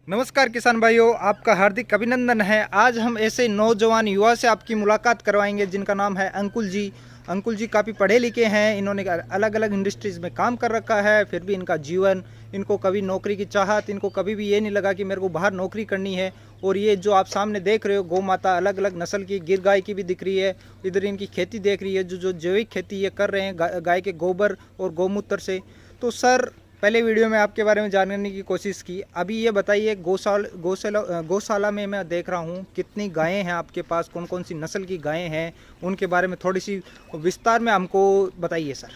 नमस्कार किसान भाइयों, आपका हार्दिक अभिनंदन है। आज हम ऐसे नौजवान युवा से आपकी मुलाकात करवाएंगे जिनका नाम है अंकुल जी। अंकुल जी काफ़ी पढ़े लिखे हैं, इन्होंने अलग अलग इंडस्ट्रीज़ में काम कर रखा है। फिर भी इनका जीवन, इनको कभी नौकरी की चाहत, इनको कभी भी ये नहीं लगा कि मेरे को बाहर नौकरी करनी है। और ये जो आप सामने देख रहे हो, गौ माता अलग अलग नस्ल की, गिर गाय की भी दिख रही है। इधर इनकी खेती देख रही है, जो जैविक खेती ये कर रहे हैं गाय के गोबर और गौमूत्र से। तो सर, पहले वीडियो में आपके बारे में जानने की कोशिश की। अभी ये बताइए, गौशाला में मैं देख रहा हूँ कितनी गायें हैं आपके पास, कौन कौन सी नस्ल की गायें हैं, उनके बारे में थोड़ी सी विस्तार में हमको बताइए सर।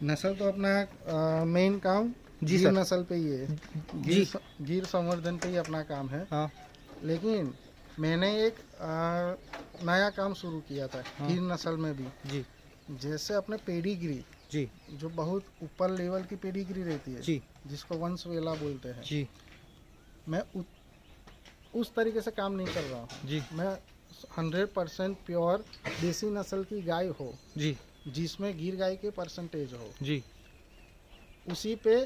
नस्ल तो अपना मेन काम जी गिर सर। नस्ल पे ही है। जी। गिर संवर्धन पे ही अपना काम है। हाँ। लेकिन मैंने एक नया काम शुरू किया था। हाँ। गिर नस्ल में भी जी। जैसे अपने पेडिग्री, जी। जो बहुत ऊपर लेवल की पेडिग्री रहती है, जी। जिसको वंशवेला बोलते हैं, जी। मैं उस तरीके से काम नहीं कर रहा हूँ। जी। मैं 100% प्योर देसी नस्ल की गाय हो, जी। जिसमें गिर गाय के परसेंटेज हो, जी। उसी पे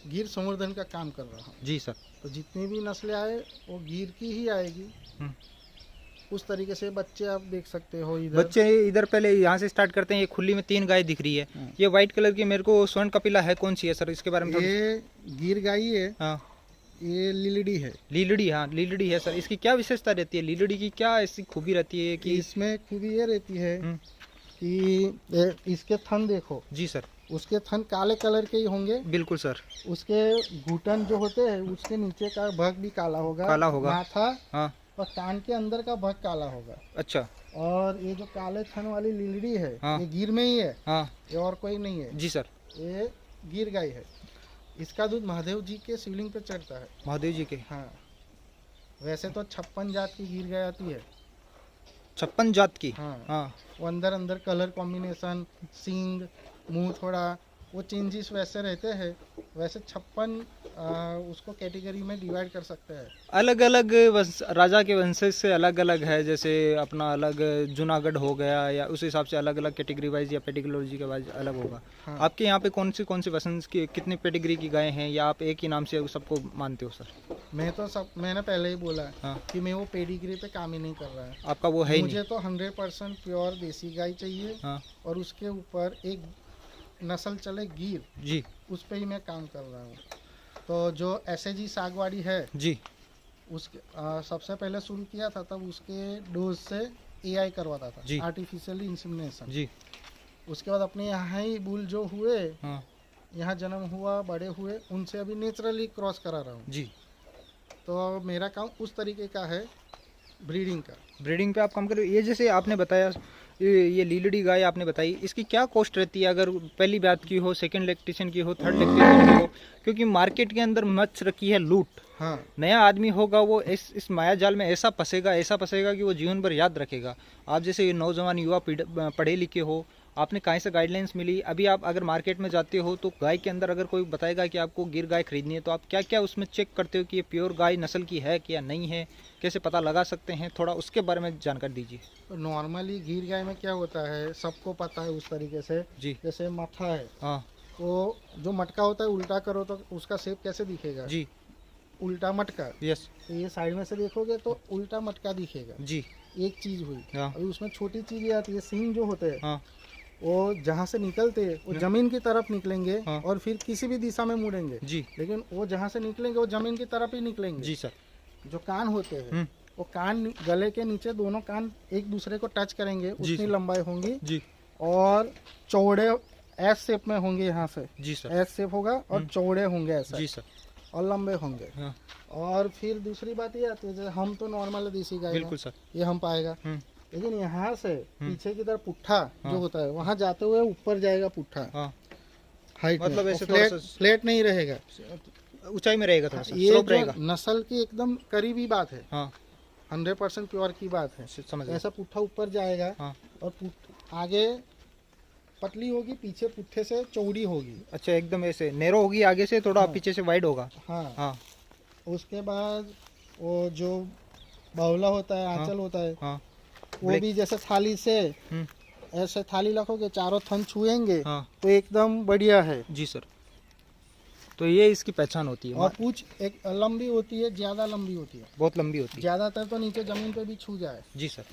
गिर संवर्धन का काम कर रहा हूँ। जी सर। तो जितनी भी नस्लें आए वो गिर की ही आएगी। उस तरीके से बच्चे आप देख सकते हो इधर। बच्चे इधर पहले यहाँ से स्टार्ट करते हैं। ये खुली में 3 गाय दिख रही है। ये व्हाइट कलर की मेरे को स्वर्ण कपिला है, कौन सी है सर? इसके बारे में ये गिर गाय है। हाँ। ये लीलड़ी है। लीलड़ी, हाँ लीलड़ी है सर। इसकी क्या विशेषता रहती है? लीलड़ी की क्या ऐसी खूबी रहती है कि इसमें खूबी ये रहती है कि इसके थन देखो। जी सर। उसके थन काले कलर के ही होंगे। बिल्कुल सर। उसके घुटन जो होते हैं, उसके नीचे का भाग भी काला होगा। काला होगा। माथा हाँ। और कान के अंदर का भाग काला होगा। अच्छा। और ये जो काले थन वाली लीलड़ी है, हाँ। ये गिर में ही है। हाँ। ये और कोई नहीं है। जी सर। ये गिर गाय है। इसका दूध महादेव जी के शिवलिंग पे चढ़ता है। महादेव जी के? हाँ। वैसे तो 56 जात की गिर गाय आती है। 56 जात की? हाँ। हाँ। वो अंदर अंदर कलर कॉम्बिनेशन, सींग, मुंह थोड़ा, वो चेंजेस वैसे रहते हैं। वैसे 56 उसको कैटेगरी में डिवाइड कर सकते हैं। अलग अलग राजा के वंशज से अलग अलग है, जैसे अपना अलग जूनागढ़ हो गया, या उस हिसाब से अलग अलग कैटेगरी वाइज या पेडिग्रोलॉजी के वाइज अलग होगा। हाँ। आपके यहाँ पे कौन सी वंश की कितनी पेडिग्री की गायें हैं, या आप एक ही नाम से सबको मानते हो सर? मैंने पहले ही बोला हाँ। कि मैं वो पेडिग्री पे काम ही नहीं कर रहा है। आपका वो है ही मुझे नहीं। तो 100% प्योर देसी गाय चाहिए। हाँ। और उसके ऊपर एक नस्ल चले गिर, जी। उस पे ही मैं काम कर रहा हूँ। तो जो SAG सागवाड़ी है, जी। उसके सबसे पहले शुरू किया था, तब उसके डोज से AI करवाता था, जी। Artificially insemination. जी। उसके बाद अपने यहाँ ही बुल जो हुए, हाँ। यहाँ जन्म हुआ, बड़े हुए, उनसे अभी नेचुरली क्रॉस करा रहा हूँ। जी। तो मेरा काम उस तरीके का है, ब्रीडिंग का। ब्रीडिंग पे आप काम करो। ये जैसे आपने बताया, ये लीलड़ी गाय आपने बताई, इसकी क्या कॉस्ट रहती है? अगर पहली बात की हो, सेकंड लैक्टेशन की हो, थर्ड लैक्टेशन की हो, क्योंकि मार्केट के अंदर मच रखी है लूट। हाँ। नया आदमी होगा, वो इस माया जाल में ऐसा फंसेगा कि वो जीवन भर याद रखेगा। आप जैसे ये नौजवान युवा पढ़े लिखे हो, आपने कहीं से गाइडलाइंस मिली? अभी आप अगर मार्केट में जाते हो तो गाय के अंदर अगर कोई बताएगा कि आपको गिर गाय खरीदनी है, तो आप क्या क्या उसमें चेक करते हो कि ये प्योर गाय नस्ल की है कि या नहीं है? कैसे पता लगा सकते हैं? थोड़ा उसके बारे में जानकारी दीजिए। तो नॉर्मली गिर गाय में क्या होता है, सबको पता है उस तरीके से। जी। जैसे माथा है, हाँ। वो जो मटका होता है, उल्टा करो तो उसका शेप कैसे दिखेगा? जी। उल्टा मटका। यस। तो ये साइड में से देखोगे तो उल्टा मटका दिखेगा। जी। एक चीज हुई। हाँ। अभी उसमें छोटी चीज ये आती है, सींग जो होते हैं, हाँ। वो जहाँ से निकलते हैं वो जमीन की तरफ निकलेंगे। हाँ। और फिर किसी भी दिशा में मुड़ेंगे। जी। लेकिन वो जहाँ से निकलेंगे वो जमीन की तरफ ही निकलेंगे। जी सर। जो कान होते हैं, वो कान गले के नीचे दोनों कान एक दूसरे को टच करेंगे, जी उतनी सर। लंबाई होंगी। जी। और चौड़े एस शेप में होंगे। यहाँ से जी सर। एस शेप होगा और चौड़े होंगे ऐसा। जी सर। और लंबे होंगे। हाँ। और फिर दूसरी बात ये आती है, जैसे हम तो नॉर्मल देसी गाय बिल्कुल में सर। ये हम पाएगा। लेकिन यहाँ से पीछे की तरफ पुट्ठा जो होता है, वहाँ जाते हुए ऊपर जाएगा पुट्ठा। हाँ। हाइट मतलब में ऐसे फ्लैट नहीं रहेगा, ऊंचाई में रहेगा, थोड़ा सा ये स्लोप जो रहेगा। नस्ल की एकदम करीबी बात है। हाँ। 100% प्योर की बात है। समझ गया। ऐसा पुट्ठा ऊपर जाएगा। हाँ। और आगे पतली होगी, पीछे पुट्ठे से चौड़ी होगी। अच्छा, एकदम ऐसे नैरो होगी आगे से, थोड़ा हाँ। पीछे से वाइड होगा। हाँ। हाँ। उसके बाद वो जो बावला होता है, आंचल होता है, हाँ। वो भी जैसे थाली से ऐसे थाली रखोगे, चारों थन छुएंगे हाँ। तो एकदम बढ़िया है। जी सर। तो ये इसकी पहचान होती है। और पूछ एक लंबी होती है, ज़्यादा लंबी होती है, बहुत लंबी होती है। ज़्यादातर तो नीचे ज़मीन पे भी छू जाए। जी सर।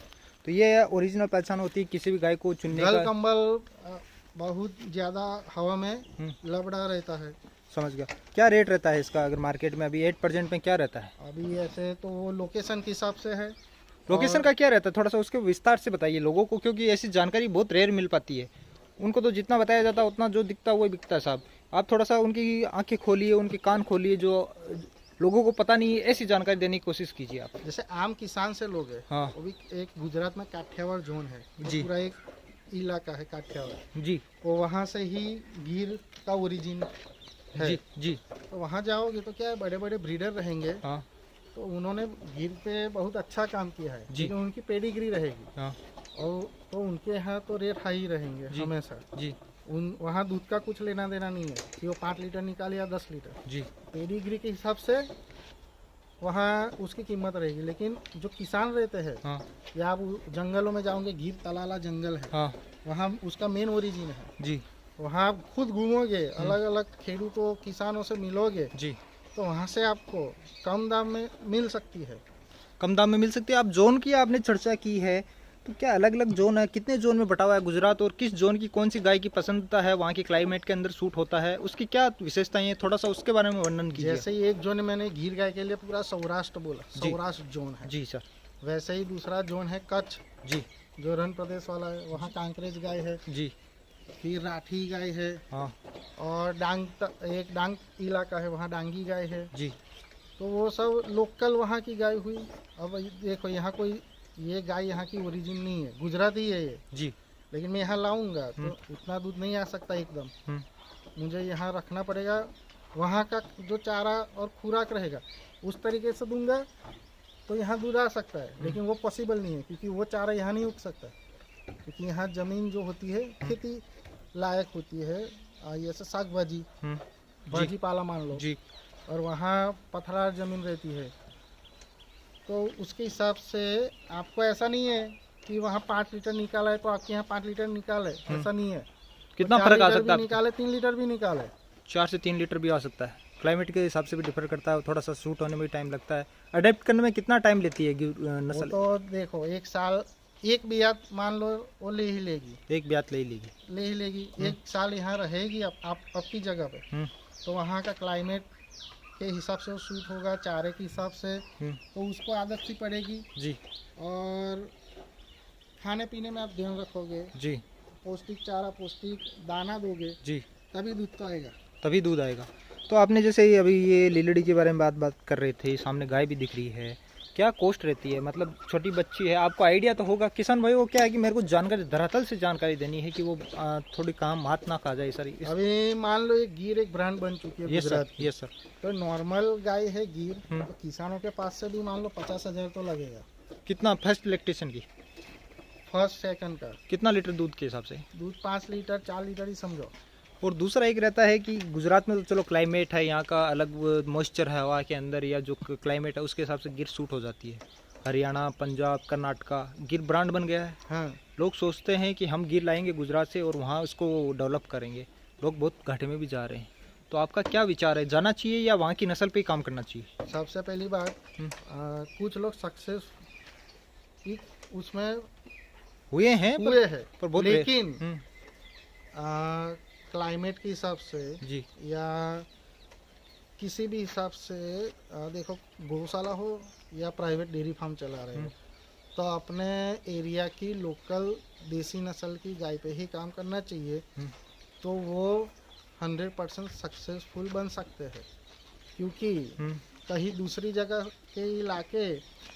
तो ये ओरिजिनल पहचान होती है किसी भी गाय को चुनने गल का। कंबल बहुत ज़्यादा हवा में लबड़ा रहता है। समझ गया। क्या रेट रहता है इसका अगर मार्केट में अभी 8% में क्या रहता है? अभी ऐसे तो वो लोकेशन के हिसाब से है। लोकेशन का क्या रहता है, थोड़ा सा उसके विस्तार से बताइए लोगों को, क्योंकि ऐसी जानकारी बहुत रेयर मिल पाती है। उनको तो जितना बताया जाता है उतना जो दिखता है वही बिकता है साहब। आप थोड़ा सा उनकी आंखें खोलिए, उनके कान खोलिए, जो लोगों को पता नहीं है ऐसी जानकारी देने की कोशिश कीजिए आप। जैसे आम किसान से लोग हैं, हाँ वो भी एक गुजरात में काठियावाड़ जोन है, वो जी। पूरा एक इलाका है काठियावाड़, जी तो वहाँ से ही गिर का ओरिजिन है। जी जी। तो वहाँ जाओगे तो क्या है, बड़े बड़े ब्रीडर रहेंगे, हाँ तो उन्होंने गिर पे बहुत अच्छा काम किया है, जी। लेकिन उनकी पेडिग्री रहेगी। हाँ और तो उनके यहाँ तो रेट हाई रहेंगे जी। हमेशा। जी वहाँ दूध का कुछ लेना देना नहीं है कि वो 5 लीटर निकाले या 10 लीटर। जी। पेडिग्री के हिसाब से वहाँ उसकी कीमत रहेगी। लेकिन जो किसान रहते हैं, हाँ या आप जंगलों में जाओगे, गिर तलाला जंगल है, हाँ वहाँ उसका मेन ओरिजिन है। जी वहाँ आप खुद घूमोगे, अलग अलग खेडूतों किसानों से मिलोगे, जी। तो वहाँ से आपको कम दाम में मिल सकती है। कम दाम में मिल सकती है। आप जोन की आपने चर्चा की है, तो क्या अलग अलग जोन है, कितने जोन में बटा हुआ है गुजरात, और किस जोन की कौन सी गाय की पसंदता है, वहाँ के क्लाइमेट के अंदर सूट होता है, उसकी क्या विशेषताएं हैं, थोड़ा सा उसके बारे में वर्णन कीजिए। जैसे ही एक जोन मैंने गिर गाय के लिए पूरा सौराष्ट्र बोला, जी। सौराष्ट्र जोन है, जी सर। वैसे ही दूसरा जोन है कच्छ, जी जो रण प्रदेश वाला है, वहाँ कांकरेज गाय है। जी। फिर राठी गाय है, हाँ और एक डांग इलाका है, वहाँ डांगी गाय है। जी। तो वो सब लोकल वहाँ की गाय हुई। अब देखो, यहाँ कोई ये गाय यहाँ की ओरिजिन नहीं है, गुजराती है ये, जी। लेकिन मैं यहाँ लाऊंगा तो इतना दूध नहीं आ सकता एकदम। मुझे यहाँ रखना पड़ेगा, वहाँ का जो चारा और खुराक रहेगा उस तरीके से दूंगा तो यहाँ दूध आ सकता है। लेकिन वो पॉसिबल नहीं है, क्योंकि वो चारा यहाँ नहीं उग सकता, क्योंकि यहाँ ज़मीन जो होती है खेती लायक होती है, जैसे साग भाजी भाजी पाला मान लो, जी। और वहाँ पथरार ज़मीन रहती है, तो उसके हिसाब से आपको ऐसा नहीं है कि वहाँ 5 लीटर निकाला है तो आपके यहाँ 5 लीटर निकाले, ऐसा नहीं है। कितना फर्क आ सकता है? निकाले 3 लीटर भी निकाले, 4 से 3 लीटर भी आ सकता है। क्लाइमेट के हिसाब से भी डिफर करता है, थोड़ा सा सूट होने में भी टाइम लगता है। अडेप्ट करने में कितना टाइम लेती है वो नस्ल? तो देखो, एक साल एक बियात मान लो वो ले ही लेगी, एक ब्यात ले ही लेगी। ले ही लेगी। एक साल यहाँ रहेगी आप अपनी जगह पे, तो वहाँ का क्लाइमेट के हिसाब से वो सूट होगा, चारे के हिसाब से, तो उसको आदत सी पड़ेगी। जी। और खाने पीने में आप ध्यान रखोगे, जी। पौष्टिक चारा पौष्टिक दाना दोगे, जी। तभी दूध तो आएगा। तभी दूध आएगा। तो आपने जैसे ही अभी ये लीलड़ी के बारे में बात कर रहे थे, सामने गाय भी दिख रही है, क्या कॉस्ट रहती है? मतलब छोटी बच्ची है, आपको आइडिया तो होगा। किसान भाई वो क्या है कि मेरे को जानकारी, धरातल से जानकारी देनी है कि वो थोड़ी काम हाथ ना खा जाए सारी। अभी मान लो एक गिर एक ब्रांड बन चुकी है गुजरात की। ये सर। तो नॉर्मल गाय है गिर, तो किसानों के पास से भी मान लो 50,000 तो लगेगा। कितना फर्स्ट लैक्टेशन की? फर्स्ट सेकंड का कितना लीटर दूध के हिसाब से? दूध 5 लीटर 4 लीटर ही समझो। और दूसरा एक रहता है कि गुजरात में तो चलो क्लाइमेट है, यहाँ का अलग मॉइस्चर है हवा के अंदर, या जो क्लाइमेट है उसके हिसाब से गिर सूट हो जाती है। हरियाणा, पंजाब, कर्नाटका, गिर ब्रांड बन गया है। हाँ, लोग सोचते हैं कि हम गिर लाएंगे गुजरात से और वहाँ उसको डेवलप करेंगे। लोग बहुत घाटे में भी जा रहे हैं। तो आपका क्या विचार है, जाना चाहिए या वहाँ की नस्ल पे ही काम करना चाहिए? सबसे पहली बात, कुछ लोग सक्सेस उसमें हुए हैं पर बहुत लेकिन क्लाइमेट के हिसाब से जी, या किसी भी हिसाब से, देखो गौशाला हो या प्राइवेट डेयरी फार्म चला रहे हो, तो अपने एरिया की लोकल देसी नस्ल की गाय पे ही काम करना चाहिए, तो वो 100% सक्सेसफुल बन सकते हैं। क्योंकि कहीं दूसरी जगह के इलाके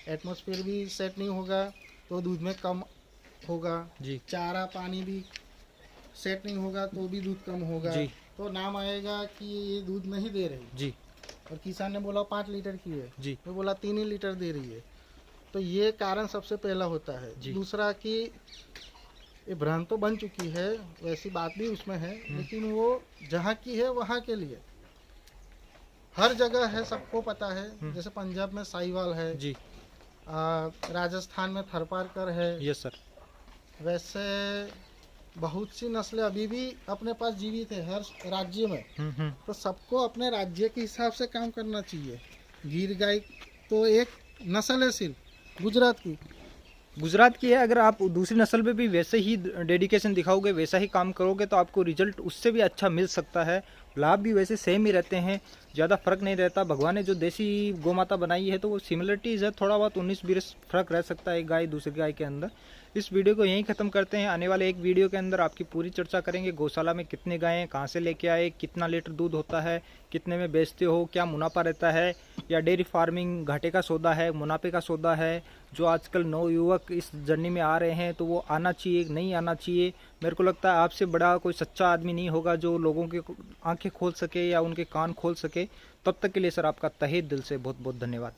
एटमॉस्फेयर भी सेट नहीं होगा तो दूध में कम होगा जी, चारा पानी भी सेट नहीं होगा तो भी दूध कम होगा जी, तो नाम आएगा कि ये दूध नहीं दे रही। जी, और किसान ने बोला 5 लीटर की है, जी, वो बोला 3 ही लीटर दे रही है, तो ये कारण सबसे पहला होता है। जी। दूसरा कि ये भ्रांत तो बन चुकी है, वैसी बात भी उसमें है, लेकिन वो जहाँ की है वहाँ के लिए हर जगह है, सबको पता है। जैसे पंजाब में साहिवाल है जी, राजस्थान में थरपारकर है, यस सर, वैसे बहुत सी नस्लें अभी भी अपने पास जीवित है हर राज्य में। हम्म। तो सबको अपने राज्य के हिसाब से काम करना चाहिए। गिर गाय तो एक नस्ल है सिर्फ गुजरात की। गुजरात की है, अगर आप दूसरी नस्ल पे भी वैसे ही डेडिकेशन दिखाओगे, वैसा ही काम करोगे, तो आपको रिजल्ट उससे भी अच्छा मिल सकता है। लाभ भी वैसे सेम ही रहते हैं, ज़्यादा फर्क नहीं रहता। भगवान ने जो देसी गौ माता बनाई है तो वो सिमिलरिटीज़ है, थोड़ा बहुत 19-20 फर्क रह सकता है एक गाय दूसरी गाय के अंदर। इस वीडियो को यहीं ख़त्म करते हैं। आने वाले एक वीडियो के अंदर आपकी पूरी चर्चा करेंगे, गौशाला में कितने गायें, कहाँ से लेके आए, कितना लीटर दूध होता है, कितने में बेचते हो, क्या मुनाफा रहता है, या डेयरी फार्मिंग घाटे का सौदा है, मुनाफे का सौदा है। जो आजकल नवयुवक इस जर्नी में आ रहे हैं तो वो आना चाहिए, नहीं आना चाहिए। मेरे को लगता है आपसे बड़ा कोई सच्चा आदमी नहीं होगा जो लोगों की आंखें खोल सके या उनके कान खोल सके। तब तक के लिए सर आपका तहे दिल से बहुत बहुत धन्यवाद।